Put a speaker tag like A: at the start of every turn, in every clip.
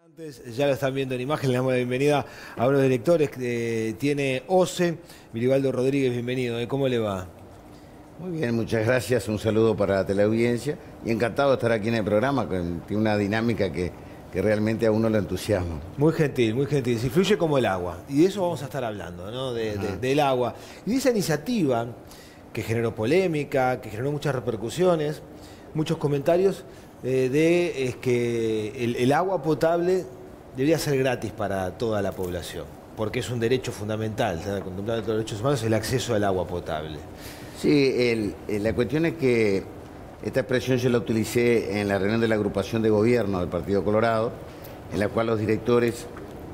A: Antes, ya lo están viendo en imagen, le damos la bienvenida a uno de los directores que tiene OCE, Viribaldo Rodríguez, bienvenido. ¿Cómo le va?
B: Muy bien, muchas gracias, un saludo para la teleaudiencia y encantado de estar aquí en el programa, que tiene una dinámica que realmente a uno lo entusiasma.
A: Muy gentil, se fluye como el agua y de eso vamos a estar hablando, ¿no? Del agua. Y de esa iniciativa que generó polémica, que generó muchas repercusiones, muchos comentarios, es que el agua potable debería ser gratis para toda la población, porque es un derecho fundamental, se ha contemplado en todos los derechos humanos el acceso al agua potable.
B: Sí, la cuestión es que esta expresión yo la utilicé en la reunión de la agrupación de gobierno del Partido Colorado, en la cual los directores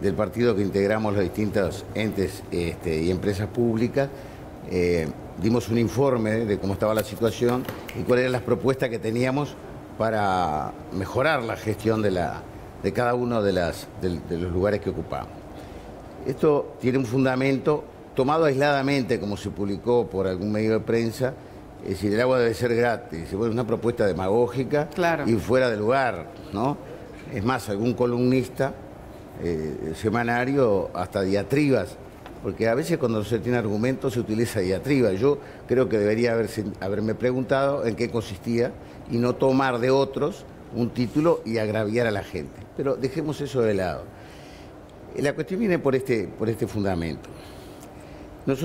B: del partido que integramos los distintos entes y empresas públicas dimos un informe de cómo estaba la situación y cuáles eran las propuestas que teníamos para mejorar la gestión de cada uno de los lugares que ocupamos. Esto tiene un fundamento tomado aisladamente, como se publicó por algún medio de prensa, es decir, el agua debe ser gratis. Bueno, es una propuesta demagógica, claro, y fuera de lugar, ¿no? Es más, algún columnista semanario, hasta diatribas, porque a veces cuando se tiene argumentos se utiliza diatriba. Yo creo que debería haberme preguntado en qué consistía y no tomar de otros un título y agraviar a la gente. Pero dejemos eso de lado. La cuestión viene por este fundamento. Yo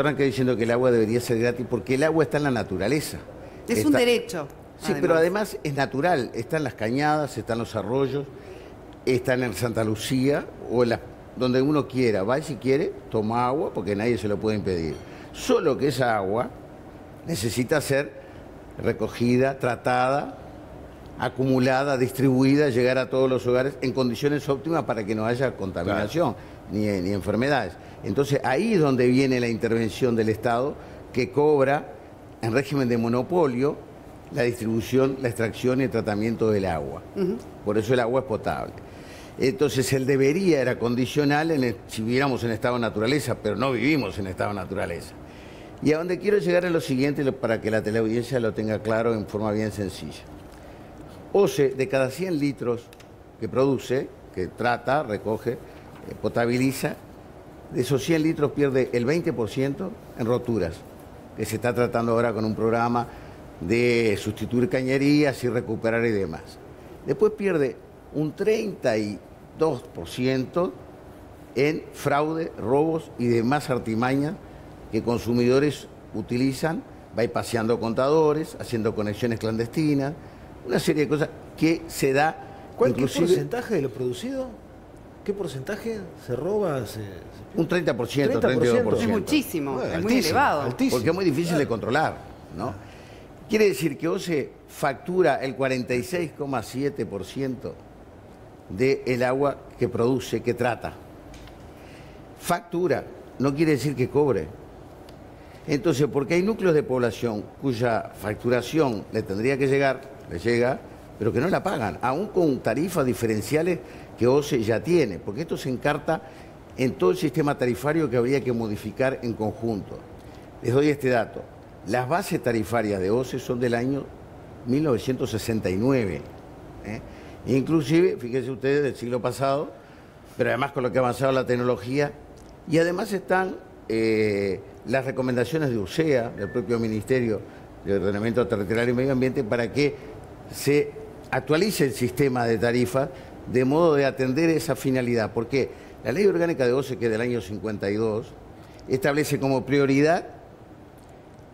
B: arranqué diciendo que el agua debería ser gratis porque el agua está en la naturaleza.
C: Es un derecho.
B: Sí, además. Pero además es natural. Está en las cañadas, está en los arroyos, está en Santa Lucía o donde uno quiera. Va y si quiere, toma agua porque nadie se lo puede impedir. Solo que esa agua necesita ser recogida, tratada, acumulada, distribuida, llegar a todos los hogares en condiciones óptimas para que no haya contaminación, claro, ni enfermedades. Entonces ahí es donde viene la intervención del Estado, que cobra en régimen de monopolio la distribución, la extracción y el tratamiento del agua. Por eso el agua es potable. Entonces el debería era condicional si viviéramos en estado de naturaleza, pero no vivimos en estado de naturaleza. Y a donde quiero llegar es lo siguiente, para que la teleaudiencia lo tenga claro en forma bien sencilla. OCE, de cada 100 litros que produce, que trata, recoge, potabiliza, de esos 100 litros pierde el 20% en roturas, que se está tratando ahora con un programa de sustituir cañerías y recuperar y demás. Después pierde un 32% en fraude, robos y demás artimañas que consumidores utilizan, bypaseando contadores, haciendo conexiones clandestinas, una serie de cosas que se da.
A: ¿Cuál porcentaje de lo producido? ¿Qué porcentaje se roba?
B: Un 30%, 32%.
C: Es muchísimo,
A: bueno,
C: es muy elevado.
B: Altísimo. Porque es muy difícil de controlar, ¿no? Quiere decir que OCE factura el 46,7% del agua que produce, que trata. Factura, no quiere decir que cobre. Entonces, porque hay núcleos de población cuya facturación le tendría que llegar, le llega, pero que no la pagan, aún con tarifas diferenciales que OCE ya tiene, porque esto se encarta en todo el sistema tarifario que habría que modificar en conjunto. Les doy este dato. Las bases tarifarias de OCE son del año 1969. Inclusive, fíjense ustedes, del siglo pasado, pero además con lo que ha avanzado la tecnología, y además están las recomendaciones de UCEA, del propio Ministerio de Ordenamiento Territorial y Medio Ambiente, para que se actualice el sistema de tarifas de modo de atender esa finalidad. Porque la Ley Orgánica de OCE, que es del año 52, establece como prioridad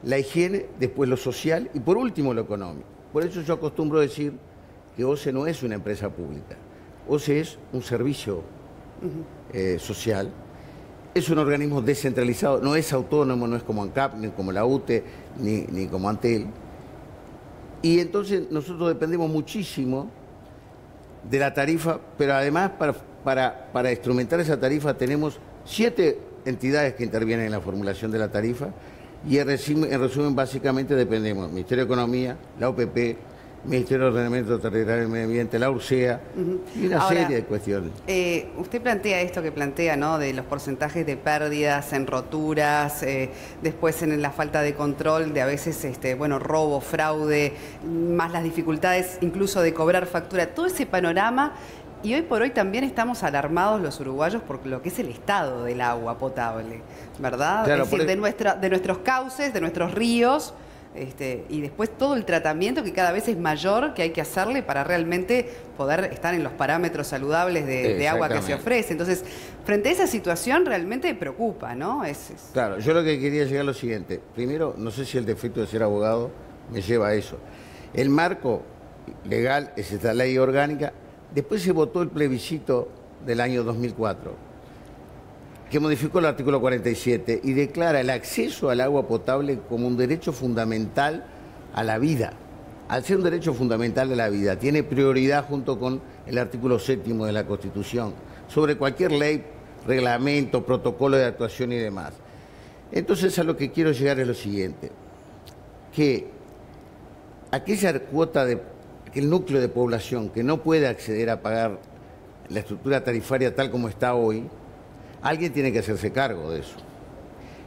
B: la higiene, después lo social y por último lo económico. Por eso yo acostumbro decir que OCE no es una empresa pública. OCE es un servicio social. Es un organismo descentralizado, no es autónomo, no es como ANCAP, ni como la UTE, ni como Antel. Y entonces nosotros dependemos muchísimo de la tarifa, pero además para instrumentar esa tarifa tenemos 7 entidades que intervienen en la formulación de la tarifa y en resumen básicamente dependemos del Ministerio de Economía, la OPP, Ministerio de Ordenamiento Territorial y Medio Ambiente, la URSEA, y una serie de cuestiones.
C: Usted plantea esto que plantea, ¿no?, de los porcentajes de pérdidas en roturas, después en la falta de control, de a veces, robo, fraude, más las dificultades incluso de cobrar factura. Todo ese panorama Y hoy por hoy también estamos alarmados los uruguayos por lo que es el estado del agua potable, ¿verdad?
B: Claro,
C: es decir, de nuestros cauces, de nuestros ríos, y después todo el tratamiento que cada vez es mayor que hay que hacerle para realmente poder estar en los parámetros saludables de agua que se ofrece. Entonces, frente a esa situación realmente preocupa, ¿no?
B: Claro, yo lo que quería llegar a lo siguiente. Primero, no sé si el defecto de ser abogado me lleva a eso. El marco legal es esta ley orgánica. Después se votó el plebiscito del año 2004, que modificó el artículo 47 y declara el acceso al agua potable como un derecho fundamental a la vida. Al ser un derecho fundamental a la vida, tiene prioridad junto con el artículo 7º de la Constitución, sobre cualquier ley, reglamento, protocolo de actuación y demás. Entonces, a lo que quiero llegar es lo siguiente, que aquella cuota de aquel núcleo de población que no puede acceder a pagar la estructura tarifaria tal como está hoy, alguien tiene que hacerse cargo de eso.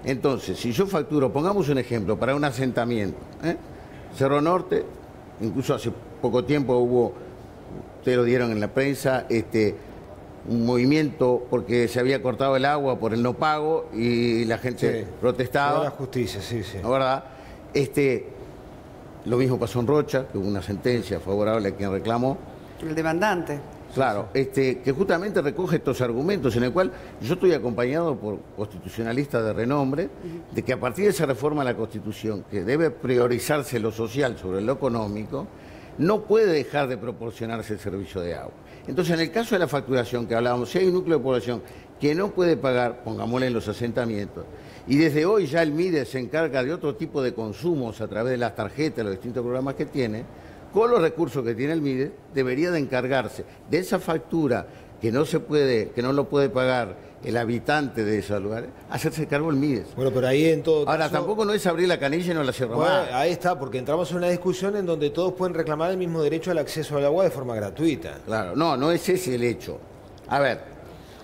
B: Entonces, si yo facturo, pongamos un ejemplo, para un asentamiento, Cerro Norte, incluso hace poco tiempo hubo, ustedes lo dieron en la prensa, un movimiento porque se había cortado el agua por el no pago y la gente protestaba.
A: La justicia, sí.
B: ¿No, verdad? Lo mismo pasó en Rocha, que hubo una sentencia favorable a quien reclamó.
C: El demandante.
B: Claro, que justamente recoge estos argumentos en el cual yo estoy acompañado por constitucionalistas de renombre, de que a partir de esa reforma a la Constitución, que debe priorizarse lo social sobre lo económico, no puede dejar de proporcionarse el servicio de agua. Entonces, en el caso de la facturación que hablábamos, si hay un núcleo de población que no puede pagar, pongámosle en los asentamientos, y desde hoy ya el MIDE se encarga de otro tipo de consumos a través de las tarjetas, los distintos programas que tiene, con los recursos que tiene el MIDE, debería de encargarse de esa factura que no lo puede pagar el habitante de esos lugares, hacerse cargo el MIDE.
A: Bueno, pero ahí en todo
B: Ahora,
A: caso,
B: tampoco no es abrir la canilla y no la cierra más.
A: Ahí está, porque entramos en una discusión en donde todos pueden reclamar el mismo derecho al acceso al agua de forma gratuita.
B: Claro, no es ese el hecho. A ver,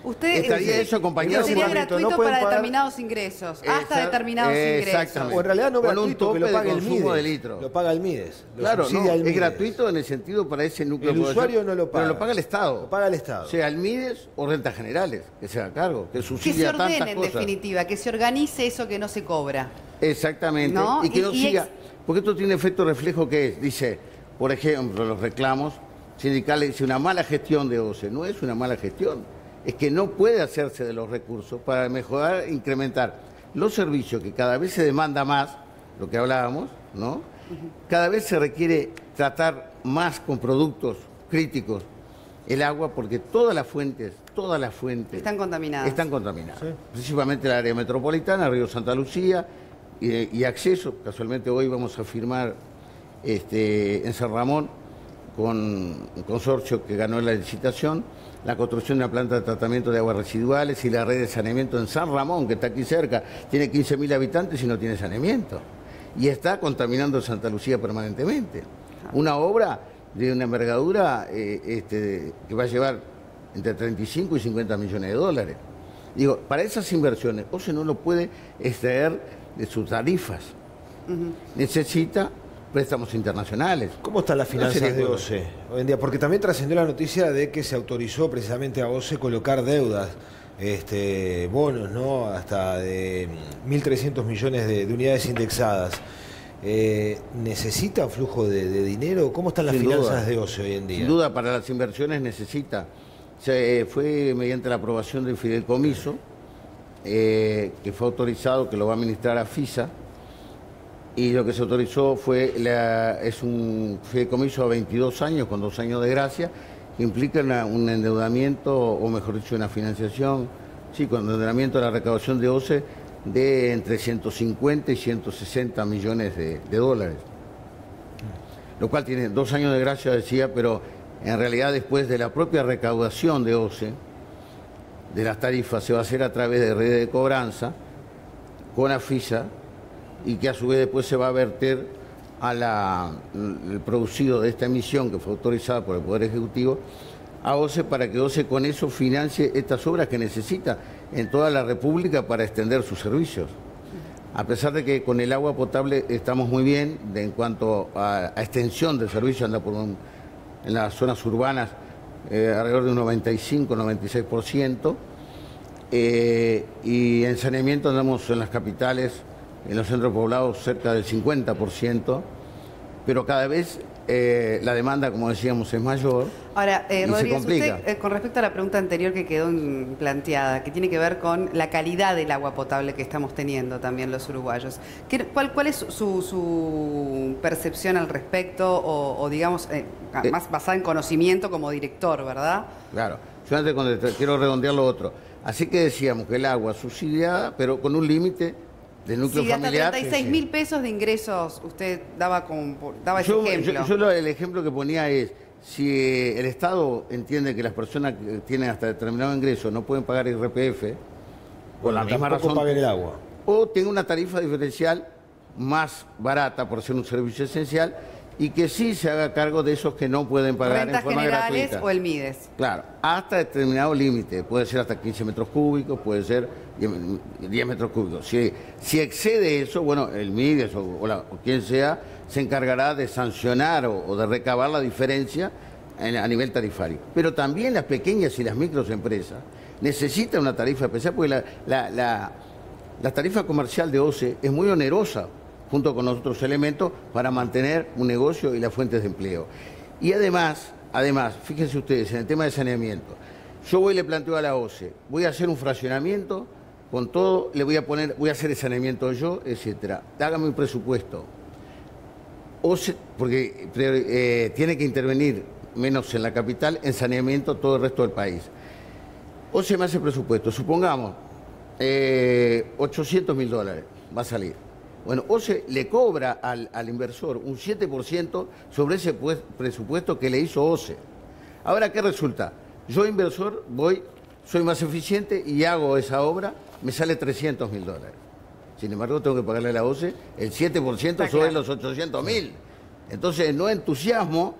C: usted
B: estaría eso acompañado
C: sería
B: por
C: gratuito
A: no pueden
C: para
A: pagar
C: determinados ingresos, hasta determinados ingresos.
B: Exactamente.
A: O en realidad no
B: Con un
A: gratuito,
B: tope
A: que lo
B: de
A: paga el
B: consumo
A: MIDES.
B: de litro.
A: Lo paga el MIDES. Lo
B: Claro,
A: subsidia el
B: es
A: MIDES.
B: gratuito en el sentido para ese núcleo
A: El
B: de población,
A: usuario no lo paga.
B: pero lo paga el Estado.
A: Lo paga el Estado.
B: O sea, el MIDES o rentas generales, que se haga cargo, que
C: Que se
B: subsidia tantas
C: ordene, en
B: cosas.
C: definitiva, que se organice eso que no se cobra.
B: Exactamente.
C: ¿No?
B: Y que no
C: Y
B: siga. Porque esto tiene efecto reflejo que es, dice, por ejemplo, los reclamos sindicales, dice una mala gestión de OCE. No es una mala gestión. Es que no puede hacerse de los recursos para mejorar, incrementar los servicios que cada vez se demanda más, lo que hablábamos, ¿no? Cada vez se requiere tratar más con productos críticos el agua porque todas las fuentes
C: Están contaminadas.
B: están contaminadas.
A: Sí.
B: Principalmente el área metropolitana, Río Santa Lucía y acceso. Casualmente hoy vamos a firmar en San Ramón con un consorcio que ganó la licitación, la construcción de una planta de tratamiento de aguas residuales y la red de saneamiento en San Ramón, que está aquí cerca, tiene 15.000 habitantes y no tiene saneamiento. Y está contaminando Santa Lucía permanentemente. Una obra de una envergadura que va a llevar entre 35 y 50 millones de dólares. Digo, para esas inversiones, OCE no lo puede extraer de sus tarifas. Necesita préstamos internacionales.
A: ¿Cómo están las finanzas de
B: bueno.
A: OCE hoy en día? Porque también trascendió la noticia de que se autorizó precisamente a OCE colocar deudas, bonos, ¿no? Hasta de 1.300 millones de unidades indexadas. ¿Necesita flujo de dinero? ¿Cómo están las
B: Sin
A: finanzas
B: duda.
A: de OCE hoy en día?
B: Sin duda, para las inversiones necesita. Fue mediante la aprobación del fideicomiso, que fue autorizado, que lo va a administrar a FISA, y lo que se autorizó es un fideicomiso a 22 años, con 2 años de gracia, que implica un endeudamiento, o mejor dicho, una financiación, con endeudamiento de la recaudación de OCE de entre 150 y 160 millones de dólares. Lo cual tiene 2 años de gracia, decía, pero en realidad después de la propia recaudación de OCE, de las tarifas, se va a hacer a través de redes de cobranza, con AFISA, y que a su vez después se va a verter el producido de esta emisión que fue autorizada por el Poder Ejecutivo a OCE para que OCE con eso financie estas obras que necesita en toda la República para extender sus servicios. A pesar de que con el agua potable estamos muy bien en cuanto a extensión del servicio, anda en las zonas urbanas alrededor de un 95-96%. Y en saneamiento andamos en las capitales, en los centros poblados, cerca del 50%, pero cada vez la demanda, como decíamos, es mayor.
C: Ahora,
B: y
C: Rodríguez,
B: se complica.
C: usted, con respecto a la pregunta anterior que quedó planteada, que tiene que ver con la calidad del agua potable que estamos teniendo también los uruguayos, ¿cuál es su percepción al respecto o digamos, más basada en conocimiento como director, verdad?
B: Claro. Yo antes quiero redondear lo otro. Así que decíamos que el agua subsidiada, pero con un límite de núcleo familiar.
C: Hasta 36.000 pesos de ingresos, usted daba ese ejemplo.
B: Yo el ejemplo que ponía es, si el Estado entiende que las personas que tienen hasta determinado ingreso no pueden pagar IRPF, por la misma razón,
A: paguen el agua.
B: O tenga una tarifa diferencial más barata por ser un servicio esencial y que sí se haga cargo de esos que no pueden pagar
C: rentas
B: en forma
C: generales
B: gratuita.
C: O el MIDES.
B: Claro, hasta determinado límite, puede ser hasta 15 metros cúbicos, puede ser 10 metros cúbicos. Si excede eso, bueno, el MIDES o quien sea se encargará de sancionar o de recabar la diferencia a nivel tarifario. Pero también las pequeñas y las microempresas necesitan una tarifa especial porque la tarifa comercial de OCE es muy onerosa junto con otros elementos para mantener un negocio y las fuentes de empleo. Y además, fíjense ustedes, en el tema de saneamiento, yo voy y le planteo a la OCE, voy a hacer un fraccionamiento con todo, voy a hacer el saneamiento yo, etcétera. Hágame un presupuesto. OCE, porque tiene que intervenir menos en la capital, en saneamiento todo el resto del país. OCE me hace presupuesto, supongamos, $800.000 va a salir. Bueno, OCE le cobra al inversor un 7% sobre ese presupuesto que le hizo OCE. Ahora, ¿qué resulta? Yo, inversor, soy más eficiente y hago esa obra, me sale $300.000. Sin embargo, tengo que pagarle a la OCE el 7% sobre los $800.000. Entonces, no entusiasmo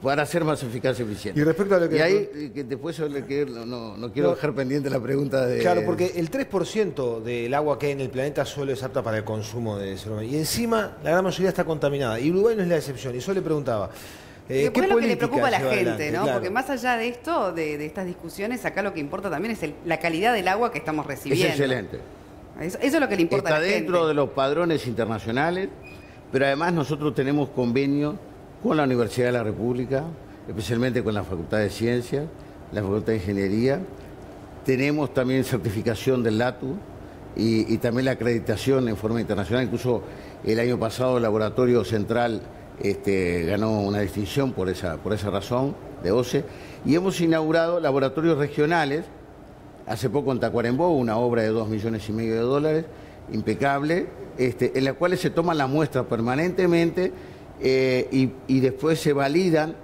B: para ser más eficaz y eficiente.
A: Y respecto a lo que...
B: Y ahí, que después no quiero dejar pendiente la pregunta de...
A: Claro, porque el 3% del agua que hay en el planeta solo es apta para el consumo de ser humano. Y encima, la gran mayoría está contaminada. Y Uruguay no es la excepción. Y yo le preguntaba...
C: ¿qué es lo que le preocupa a la gente,
A: adelante?
C: ¿no?
A: Claro.
C: Porque más allá de esto, de estas discusiones, acá lo que importa también es la calidad del agua que estamos recibiendo.
B: Es excelente.
C: Eso es lo que le importa a la gente.
B: Está dentro de los padrones internacionales, pero además nosotros tenemos convenio con la Universidad de la República, especialmente con la Facultad de Ciencias, la Facultad de Ingeniería. Tenemos también certificación del LATU y también la acreditación en forma internacional. Incluso el año pasado el Laboratorio Central ganó una distinción por esa razón de OCE. Y hemos inaugurado laboratorios regionales, hace poco en Tacuarembó, una obra de $2,5 millones, impecable, en la cual se toman las muestras permanentemente y después se validan.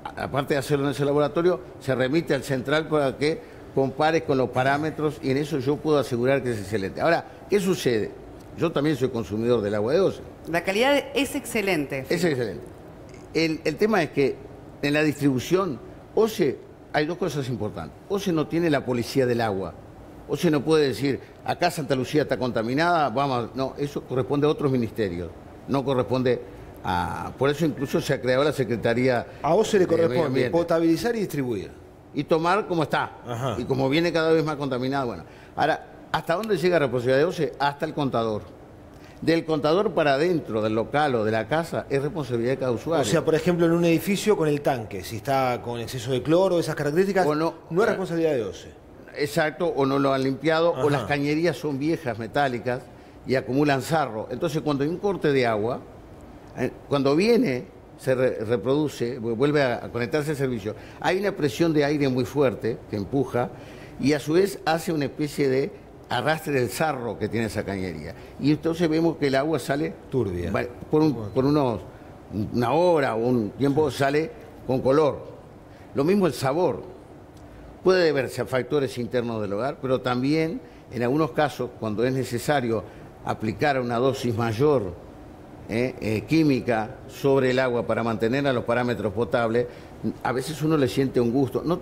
B: Aparte de hacerlo en ese laboratorio, se remite al central para que compare con los parámetros y en eso yo puedo asegurar que es excelente. Ahora, ¿qué sucede? Yo también soy consumidor del agua de OCE.
C: La calidad es excelente.
B: Es excelente. El tema es que en la distribución, OCE, hay dos cosas importantes. OCE no tiene la policía del agua. OCE no puede decir, acá Santa Lucía está contaminada, vamos. No, eso corresponde a otros ministerios. No corresponde a... Por eso incluso se ha creado la Secretaría...
A: A OCE le
B: de Medio
A: corresponde
B: Ambiente.
A: potabilizar y distribuir.
B: Y tomar como está.
A: Ajá.
B: Y como viene cada vez más contaminada, bueno. Ahora, ¿hasta dónde llega la responsabilidad de OCE? Hasta el contador. Del contador para adentro, del local o de la casa, es responsabilidad de cada usuario.
A: O sea, por ejemplo, en un edificio con el tanque, si está con exceso de cloro, esas características,
B: O no,
A: no es responsabilidad de OCE.
B: Exacto, o no lo han limpiado,
A: Ajá.
B: o las cañerías son viejas, metálicas, y acumulan sarro. Entonces, cuando hay un corte de agua, cuando viene, se reproduce, vuelve a conectarse al servicio, hay una presión de aire muy fuerte que empuja, y a su vez hace una especie de arrastre del sarro que tiene esa cañería. Y entonces vemos que el agua sale
A: Turbia.
B: por una hora o un tiempo sale con color. Lo mismo el sabor. Puede deberse a factores internos del hogar, pero también en algunos casos, cuando es necesario aplicar una dosis mayor química sobre el agua para mantener a los parámetros potables, a veces uno le siente un gusto. No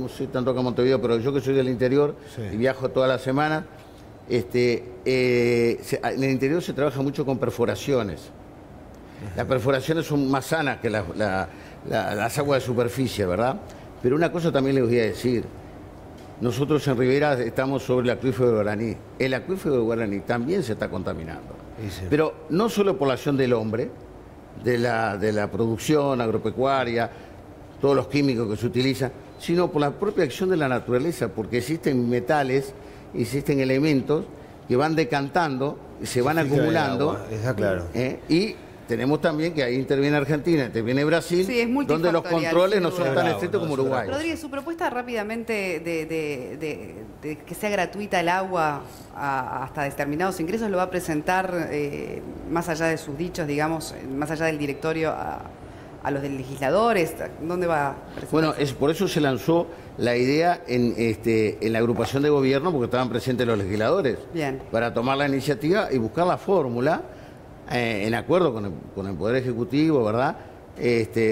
B: sé tanto acá en Montevideo, pero yo que soy del interior y viajo toda la semana, en el interior se trabaja mucho con perforaciones. Las perforaciones son más sanas que las aguas de superficie, ¿verdad? Pero una cosa también les voy a decir. Nosotros en Rivera estamos sobre el acuífero de Guaraní. El acuífero de Guaraní también se está contaminando.
A: Sí.
B: Pero no solo por la acción del hombre, de la producción agropecuaria, todos los químicos que se utilizan, sino por la propia acción de la naturaleza, porque existen metales, existen elementos que van decantando, se van acumulando.
A: Está claro.
B: Y tenemos también que ahí interviene Argentina, interviene Brasil,
C: sí,
B: donde los controles no son tan estrictos como Uruguay.
C: Rodríguez, su propuesta rápidamente de que sea gratuita el agua hasta determinados ingresos lo va a presentar, más allá de sus dichos, digamos, más allá del directorio, a los legisladores. ¿Dónde va a presentar?
B: Bueno, por eso se lanzó la idea en la agrupación de gobierno, porque estaban presentes los legisladores.
C: Bien.
B: Para tomar la iniciativa y buscar la fórmula, en acuerdo con el Poder Ejecutivo, ¿verdad?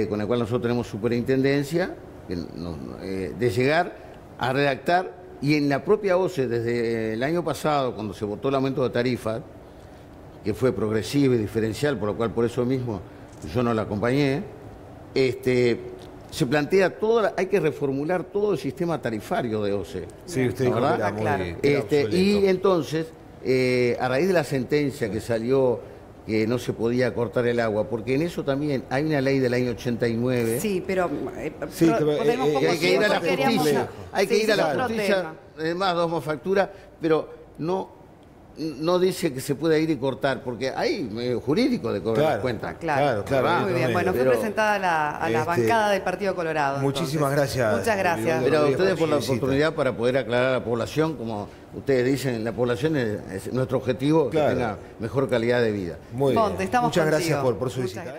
B: Con el cual nosotros tenemos superintendencia, de llegar a redactar, y en la propia OCE, desde el año pasado, cuando se votó el aumento de tarifas, que fue progresivo y diferencial, por eso mismo yo no la acompañé, se plantea hay que reformular todo el sistema tarifario de OCE.
A: Sí, usted dijo que era muy
B: y entonces, a raíz de la sentencia que salió que no se podía cortar el agua, porque en eso también hay una ley del año 89.
C: Sí, pero
B: hay que ir a la justicia. Hay que ir a la justicia, además damos factura, pero no dice que se pueda ir y cortar, porque hay medio jurídico de cobrar las cuentas.
C: Claro. Muy bien, bueno, fue presentada a la bancada del Partido Colorado.
A: Muchísimas gracias.
C: Muchas gracias.
B: Pero a ustedes por la oportunidad para poder aclarar a la población, como ustedes dicen, la población es nuestro objetivo, que tenga mejor calidad de vida.
A: Muy bien.
C: Muchas
A: gracias por su visita.